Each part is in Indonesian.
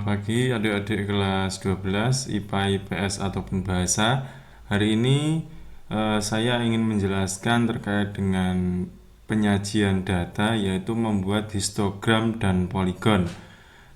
Selamat pagi adik-adik kelas 12 IPA, IPS ataupun bahasa. Hari ini saya ingin menjelaskan terkait dengan penyajian data, yaitu membuat histogram dan poligon.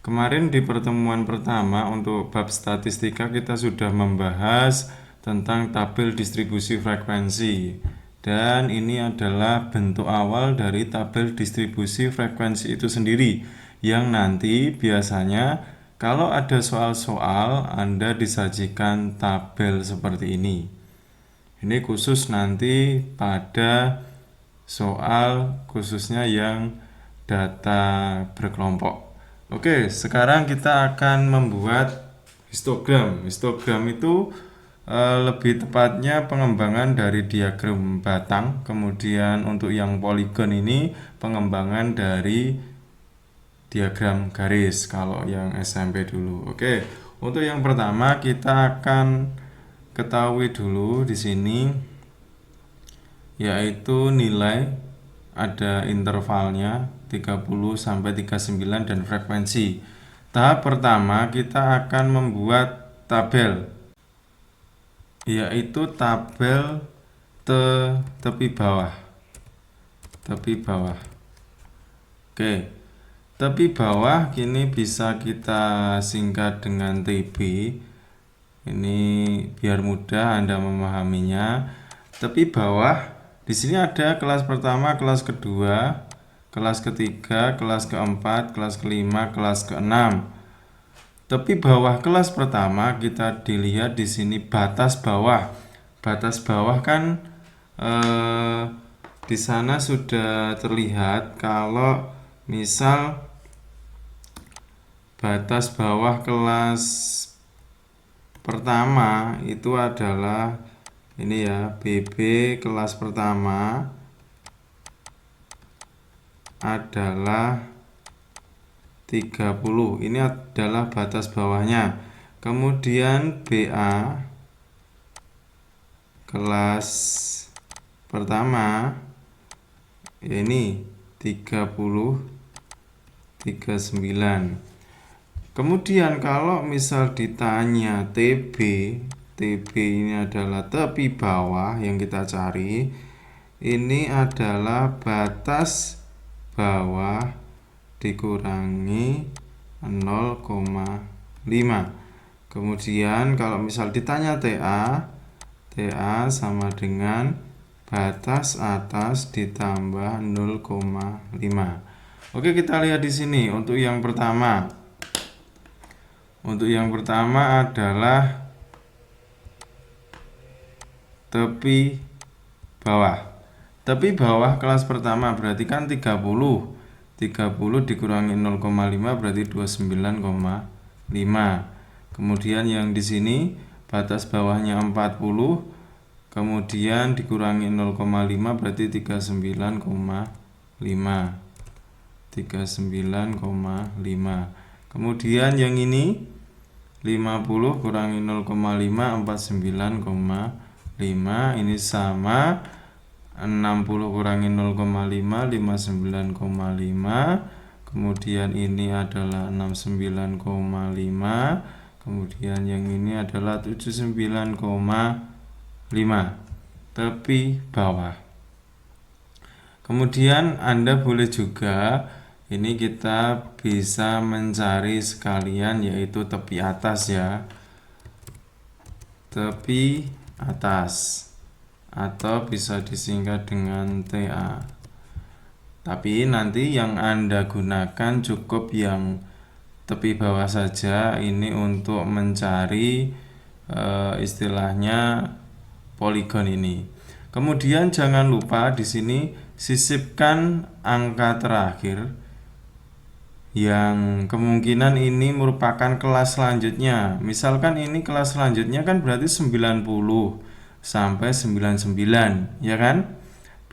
Kemarin di pertemuan pertama untuk bab statistika kita sudah membahas tentang tabel distribusi frekuensi. Dan ini adalah bentuk awal dari tabel distribusi frekuensi itu sendiri, yang nanti biasanya kalau ada soal-soal Anda disajikan tabel seperti ini. Ini khusus nanti pada soal khususnya yang data berkelompok. Oke, sekarang kita akan membuat histogram. Histogram itu lebih tepatnya pengembangan dari diagram batang. Kemudian untuk yang poligon ini pengembangan dari diagram garis kalau yang SMP dulu. Oke, untuk yang pertama kita akan ketahui dulu di sini, yaitu nilai, ada intervalnya 30 sampai 39 dan frekuensi. Tahap pertama kita akan membuat tabel, yaitu tabel tepi bawah. Oke, tepi bawah kini bisa kita singkat dengan TB. Ini biar mudah Anda memahaminya. Tepi bawah di sini ada kelas pertama, kelas kedua, kelas ketiga, kelas keempat, kelas kelima, kelas keenam. Tepi bawah kelas pertama kita dilihat di sini batas bawah. Batas bawah kan di sana sudah terlihat kalau misal batas bawah kelas pertama itu adalah ini ya, BB kelas pertama adalah 30. Ini adalah batas bawahnya. Kemudian BA kelas pertama ini 30, 39. Kemudian kalau misal ditanya TB ini adalah tepi bawah yang kita cari. Ini adalah batas bawah dikurangi 0,5. Kemudian kalau misal ditanya TA sama dengan batas atas ditambah 0,5. Oke, kita lihat di sini untuk yang pertama. Untuk yang pertama adalah tepi bawah. Tepi bawah kelas pertama berarti kan 30. 30 dikurangi 0,5 berarti 29,5. Kemudian yang di sini batas bawahnya 40. Kemudian dikurangi 0,5 berarti 39,5. Kemudian yang ini 50 kurangi 0,5 49,5. Ini sama 60 kurangi 0,5 59,5. Kemudian ini adalah 69,5. Kemudian yang ini adalah 79,5. Tepi bawah. Kemudian Anda boleh juga ini kita bisa mencari sekalian yaitu tepi atas ya. Tepi atas atau bisa disingkat dengan TA. Tapi nanti yang Anda gunakan cukup yang tepi bawah saja, ini untuk mencari istilahnya poligon ini. Kemudian jangan lupa di sini sisipkan angka terakhir yang kemungkinan ini merupakan kelas selanjutnya. Misalkan ini kelas selanjutnya kan berarti 90 sampai 99, ya kan?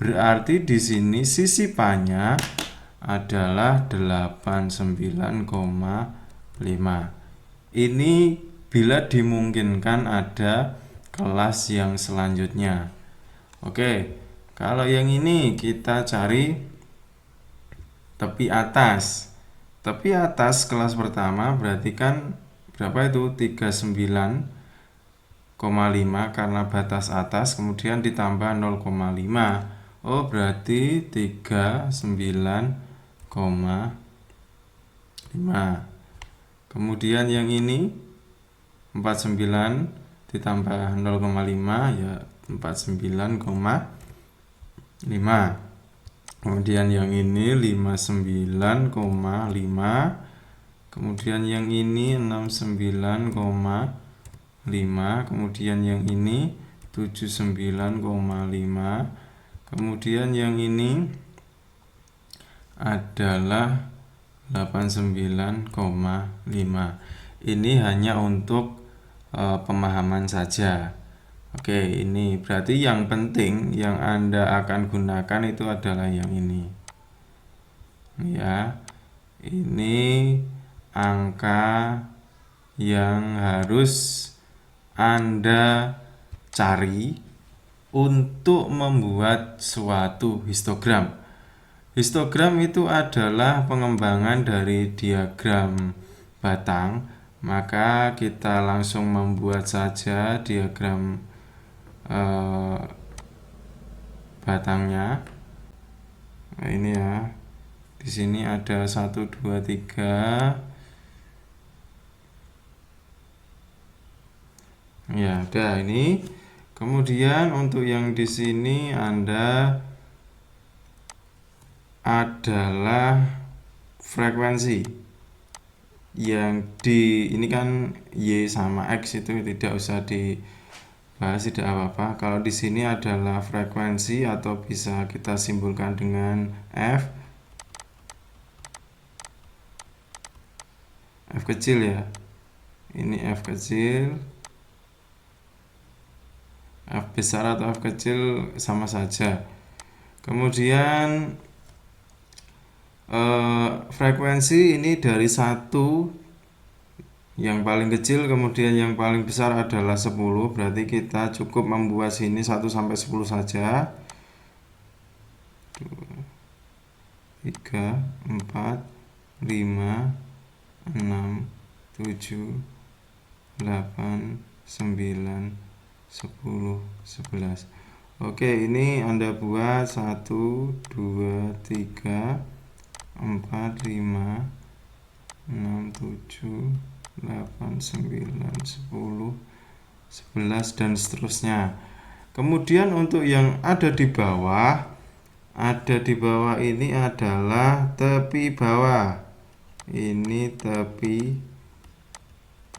Berarti di sini sisipannya adalah 89,5. Ini bila dimungkinkan ada kelas yang selanjutnya. Oke, kalau yang ini kita cari tepi atas. Tepi atas kelas pertama berarti kan berapa itu? 39,5 karena batas atas, kemudian ditambah 0,5. Oh, berarti 39,5. Kemudian yang ini 49 ditambah 0,5 ya 49,5. Kemudian yang ini 59,5. Kemudian yang ini 69,5. Kemudian yang ini 79,5. Kemudian yang ini adalah 89,5. Ini hanya untuk pemahaman saja. Oke, ini berarti yang penting yang Anda akan gunakan itu adalah yang ini. Ya. Ini angka yang harus Anda cari untuk membuat suatu histogram. Histogram itu adalah pengembangan dari diagram batang, maka kita langsung membuat saja diagram batangnya. Nah, ini ya. Di sini ada 1 2 3. Ya, ada ini. Kemudian untuk yang di sini Anda adalah frekuensi yang di ini kan Y sama X itu tidak usah dibahas, tidak apa-apa. Kalau di sini adalah frekuensi atau bisa kita simpulkan dengan F kecil ya. Ini F kecil, F besar atau F kecil sama saja. Kemudian frekuensi ini dari 1 yang paling kecil, kemudian yang paling besar adalah 10. Berarti kita cukup membuat sini 1 sampai 10 saja. 2, 3, 4, 5, 6, 7, 8, 9, 10, 11. Oke, ini Anda buat 1, 2, 3, 4, 5, 6, 7, 8, 9, 10, 11 dan seterusnya. Kemudian untuk yang ada di bawah ini adalah tepi bawah. Ini tepi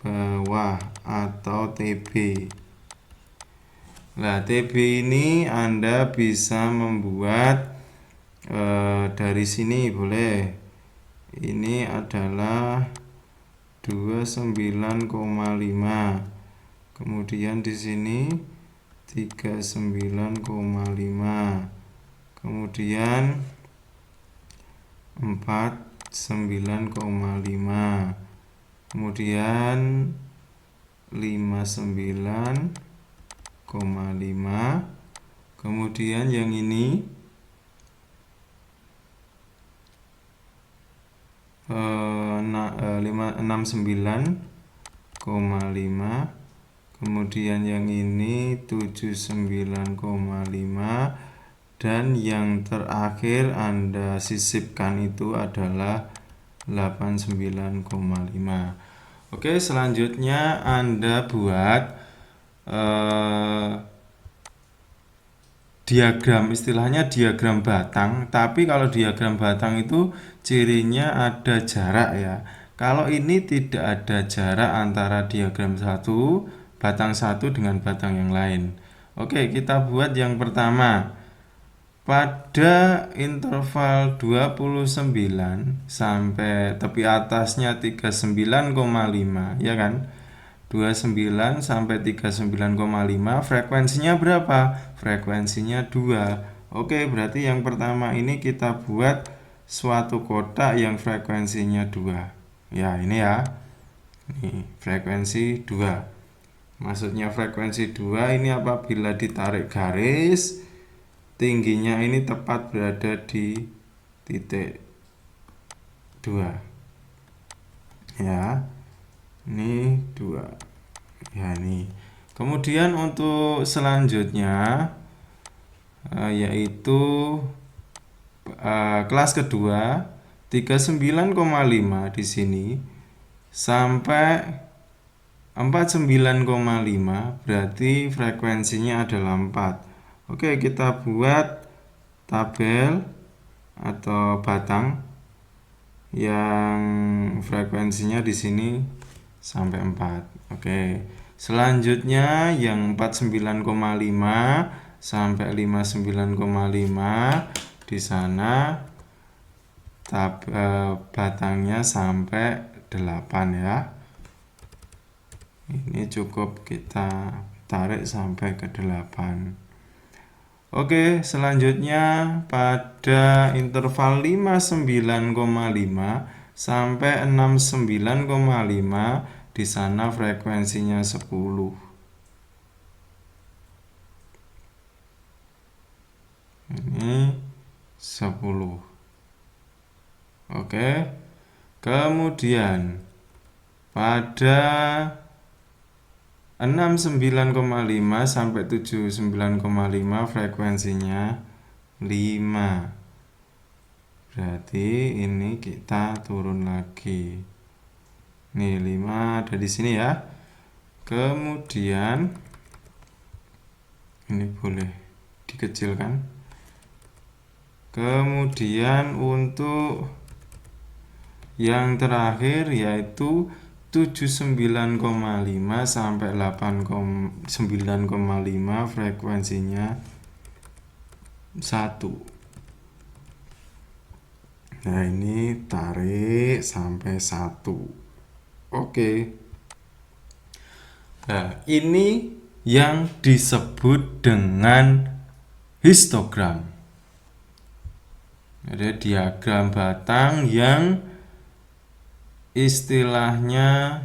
bawah atau TB. Nah, TB ini Anda bisa membuat dari sini boleh. Ini adalah 29,5. Kemudian di sini 39,5. Kemudian 49,5. Kemudian 59,5. Kemudian yang ini 69,5. Kemudian yang ini 79,5. Dan yang terakhir Anda sisipkan itu adalah 89,5. Oke, selanjutnya Anda buat diagram, istilahnya diagram batang. Tapi kalau diagram batang itu cirinya ada jarak ya. Kalau ini tidak ada jarak antara diagram batang satu dengan batang yang lain. Oke, kita buat yang pertama. Pada interval 29 sampai tepi atasnya 39,5, ya kan? 29 sampai 39,5, frekuensinya berapa? Frekuensinya 2. Oke, berarti yang pertama ini kita buat suatu kotak yang frekuensinya 2. Ya, ini ya. Ini frekuensi 2. Maksudnya frekuensi 2 ini apabila ditarik garis, tingginya ini tepat berada di titik 2. ya. Ini 2. Ya, ini. Kemudian untuk selanjutnya yaitu kelas kedua 39,5 di sini sampai 49,5, berarti frekuensinya adalah 4. Oke, kita buat tabel atau batang yang frekuensinya di sini sampai 4. Oke. Selanjutnya yang 49,5 sampai 59,5 di sana batangnya sampai 8 ya. Ini cukup kita tarik sampai ke 8. Oke, selanjutnya pada interval 59,5 sampai 69,5 di sana frekuensinya 10. Ini 10. Oke. Kemudian pada 69,5 sampai 79,5 frekuensinya 5. Berarti ini kita turun lagi. Nih 5 ada di sini ya. Kemudian ini boleh dikecilkan. Kemudian untuk yang terakhir yaitu 79,5 sampai 89,5 frekuensinya 1. Nah, ini tarik sampai 1. Oke. Nah, ini yang disebut dengan histogram. Ada diagram batang yang istilahnya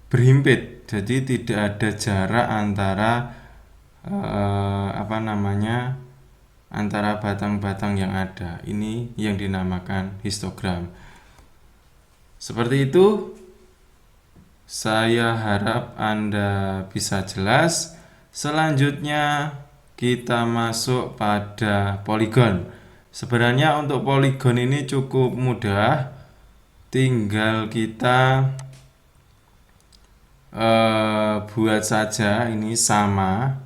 berhimpit, jadi tidak ada jarak antara antara batang-batang yang ada. Ini yang dinamakan histogram. Seperti itu. Saya harap Anda bisa jelas. Selanjutnya kita masuk pada poligon. Sebenarnya untuk poligon ini cukup mudah. Tinggal kita buat saja, ini sama,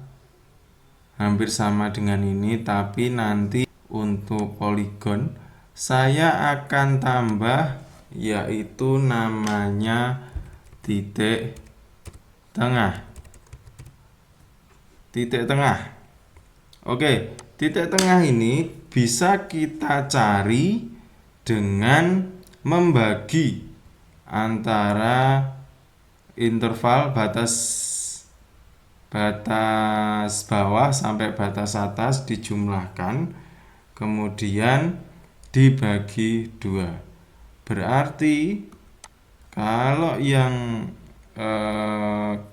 hampir sama dengan ini, tapi nanti untuk poligon saya akan tambah yaitu namanya titik tengah. Titik tengah. Oke, titik tengah ini bisa kita cari dengan membagi antara interval batas bawah sampai batas atas dijumlahkan, kemudian dibagi 2. Berarti kalau yang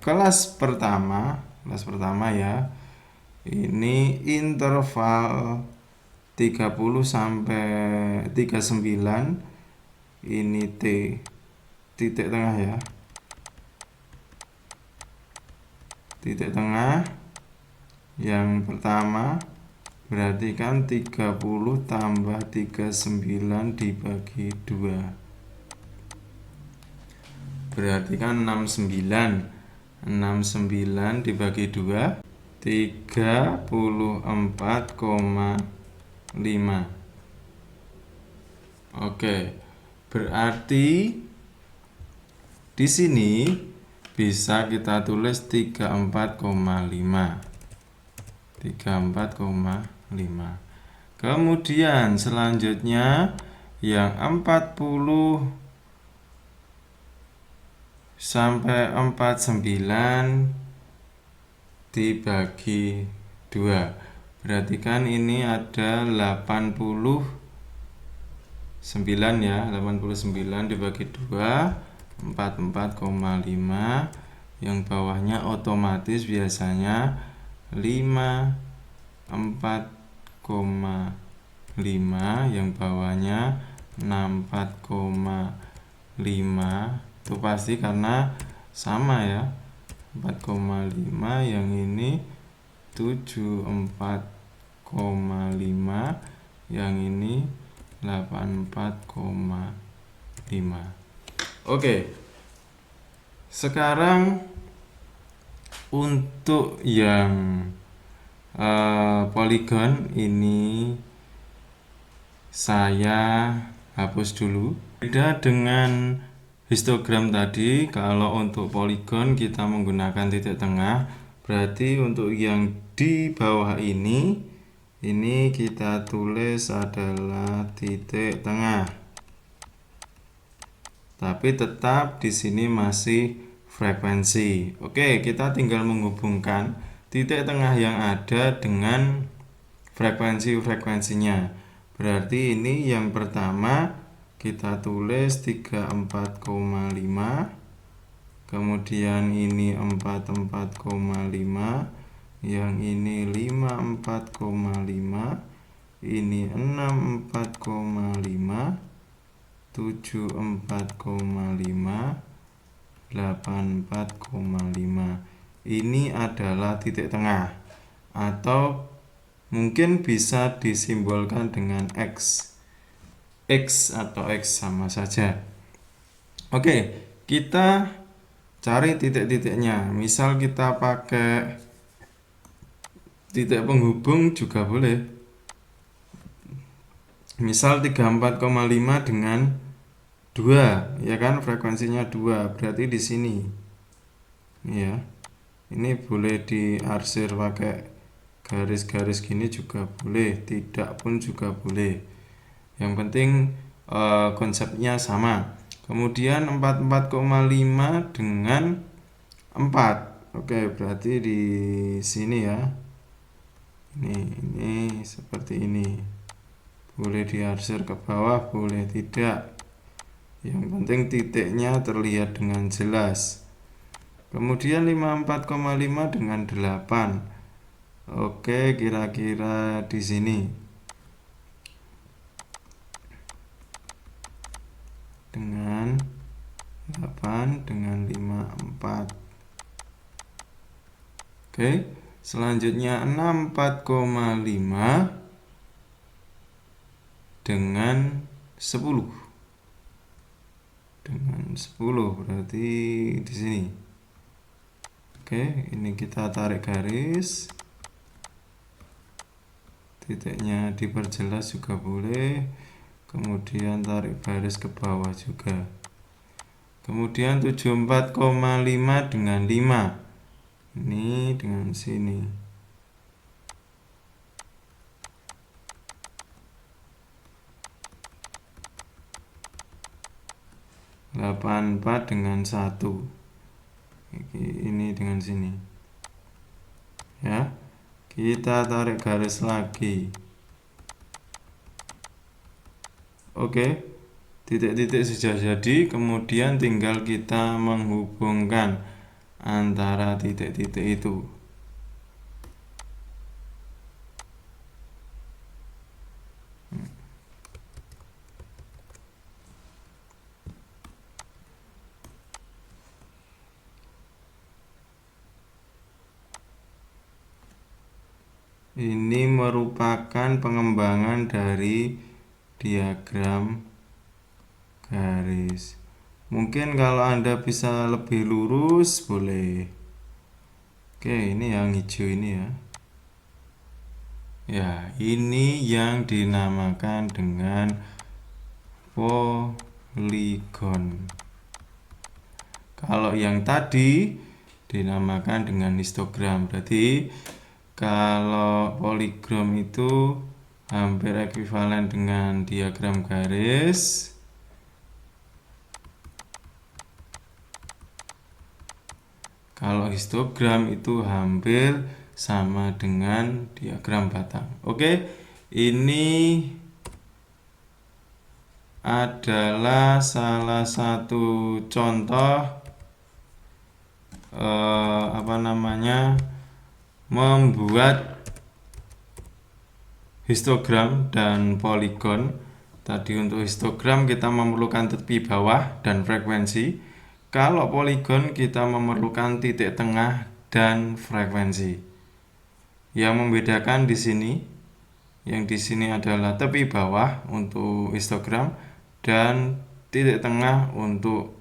kelas pertama ya, ini interval 30 sampai 39, ini titik tengah ya. Titik tengah yang pertama berarti kan 30 tambah 39 dibagi 2. Berarti kan 69. 69 dibagi 2 34,5. Oke. Berarti di sini bisa kita tulis 34,5. 34,5. Kemudian selanjutnya yang 40 sampai 49 dibagi 2. Berarti kan ini ada 89 ya. 89 dibagi 2 44,5. Yang bawahnya otomatis biasanya 54,5. yang bawahnya 64,5. Itu pasti karena sama ya, 4,5, yang ini 74,5, yang ini 84,5. Oke, sekarang untuk yang poligon ini saya hapus dulu. Beda dengan histogram tadi, kalau untuk poligon kita menggunakan titik tengah, berarti untuk yang di bawah ini kita tulis adalah titik tengah. Tapi tetap di sini masih frekuensi. Oke, kita tinggal menghubungkan titik tengah yang ada dengan frekuensinya. Berarti ini yang pertama kita tulis 34,5, kemudian ini 44,5, yang ini 54,5, ini 64,5, 74,5, 84,5. Ini adalah titik tengah, atau mungkin bisa disimbolkan dengan X. X atau X sama saja. Oke, kita cari titik-titiknya. Misal kita pakai titik penghubung juga boleh. Misal 34,5 dengan 2, ya kan, frekuensinya 2, berarti di sini. Ya. Ini boleh diarsir pakai garis-garis gini juga boleh, tidak pun juga boleh. Yang penting konsepnya sama. Kemudian 44,5 dengan 4. Oke, berarti di sini ya. Ini seperti ini. Boleh diarsir ke bawah, boleh tidak. Yang penting titiknya terlihat dengan jelas. Kemudian 54,5 dengan 8. Oke, kira-kira di sini. Dengan 8 dengan 54. Oke, selanjutnya 64,5 dengan 10. Dengan 10 berarti di sini. Oke, ini kita tarik garis. Titiknya diperjelas juga boleh. Kemudian tarik garis ke bawah juga. Kemudian 74,5 dengan 5. Ini dengan sini. 84 dengan 1. Ini dengan sini. Ya. Kita tarik garis lagi. Oke, titik-titik sudah jadi, kemudian tinggal kita menghubungkan antara titik-titik itu. Ini merupakan pengembangan dari diagram garis. Mungkin kalau Anda bisa lebih lurus boleh. Oke, ini yang hijau ini ya. Ya, ini yang dinamakan dengan poligon. Kalau yang tadi dinamakan dengan histogram. Berarti kalau poligon itu hampir ekuivalen dengan diagram garis. Kalau histogram itu hampir sama dengan diagram batang. Oke, ini adalah salah satu contoh membuat histogram dan poligon. Tadi untuk histogram kita memerlukan tepi bawah dan frekuensi. Kalau poligon kita memerlukan titik tengah dan frekuensi. Yang membedakan di sini, yang di sini adalah tepi bawah untuk histogram dan titik tengah untuk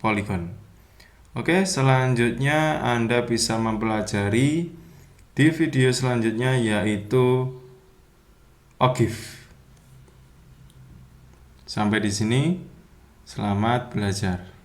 poligon. Oke, selanjutnya Anda bisa mempelajari di video selanjutnya, yaitu OGIF. Sampai di sini, selamat belajar.